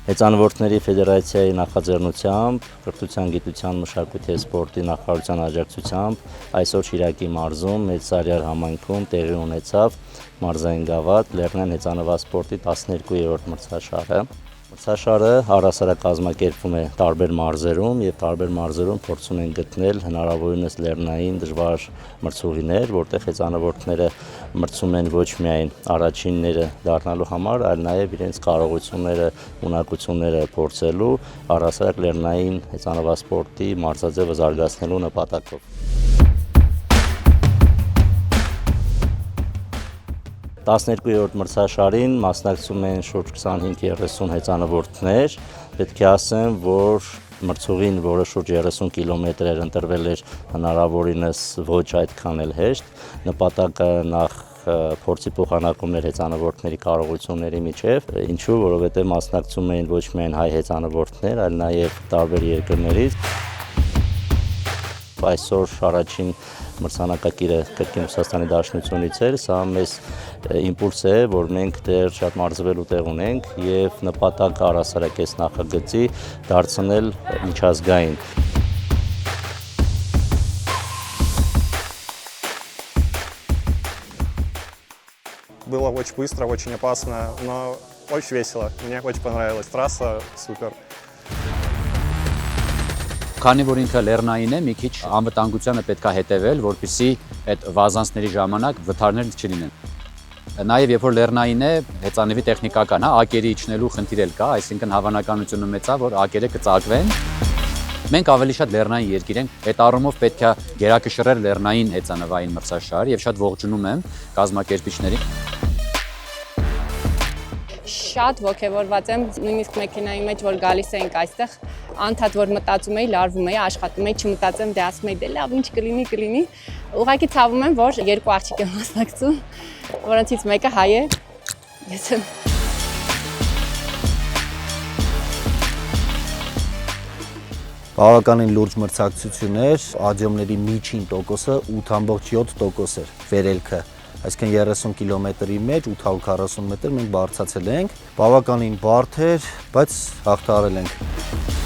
Հեծանվորդների ֆեդերացիայի նախաձեռնությամբ, կրթության, գիտության, մշակույթի և սպորտի նախարարության աջակցությամբ այսօր Շիրակի մարզում Մեծսարյար համայնքում տեղի ունեցավ մարզային գավաթ Լեռնային հեծանվասպորտի 12-րդ մրցաշարը։ Մրցաշարը առհասարակ կազմակերպվում է տարբեր մարզերում և տարբեր մարզերում փորձում են գտնել հնարավորինս լեռնային դժվար մրցուղիներ, որտեղ հեծանվորդները մրցում են ոչ միայն առաջինները դառնալու համար, այլ նաև իրենց կարողությունները, ունակությունները փորձելու առհասարակ լեռնային հեծանվասպորտի մարզաձևը զարգացնելու նպատակով։ 12-րդ մրցաշարին մասնակցում են շուրջ 25-30 հեծանվորդներ, պետք է ասեմ, որ մրցուղին, որը շուրջ 30 կիլոմետր էր, ընտրվել էր հնարավորինս ոչ այդքան էլ հեշտ, նպատակը նախ փորձի փոխանակումն էր հեծանվորդների կարողությունների միջև, ինչու, որովհետև մասնակցում էին ոչ միայն հայ հեծանվորդներ, այլ նաև տարբեր երկրներից։ Այսօր առաջին մրցանակակիրը կրկին Ռուսաստանի Դաշնությունից էր, սա մեզ իմպուլս է, որ մենք դեռ շատ մարզվելու տեղ ունենք և նպատակ առհասարակ այս նախագծի դարձնել միջազգային։ Было очень быстро, очень опасно, но очень весело. Мне очень понравилась трасса, супер. Քանի որ ինքը լեռնային է, մի քիչ անվտանգությանը պետք է հետևել, որպեսզի այդ վազանցների ժամանակ վթարներ չլինեն։ Նաև երբ որ լեռնային է, հեծանվի տեխնիկական, ակերի իջնելու խնդիր էլ կա, այսինքն հավանականությունը մեծ է, որ ակերը կծակվեն։ Մենք ավելի շատ լեռնային երկիր ենք, այդ առումով պետք է գերակշռել լեռնային հեծանվային մրցաշար եւ շատ ողջունում եմ կազմակերպիչներին։ Շատ ոգևորված եմ, նույնիսկ մեքենայի մեջ որ գալիս էինք այստեղ, անդադ որ մտածում էի, լարվում էի, աշխատում էի, չմտածեմ, դե ասում էի, դե լավ, ինչ կլինի։ Ուղղակի ցավում եմ, որ երկու աղջիկ եմ մասնակցում, որոնցից մեկը հայ է, ես եմ։ Բավականին լուրջ մրցակցություն էր, ադյոմների միջին տոկոսը 8.7% էր, վերելքը։ Այսինքն 30 կիլոմետրի մեջ 840 մետր մենք բարձրացել ենք, բավականին բարդ էր, բայց հաղթահարել ենք։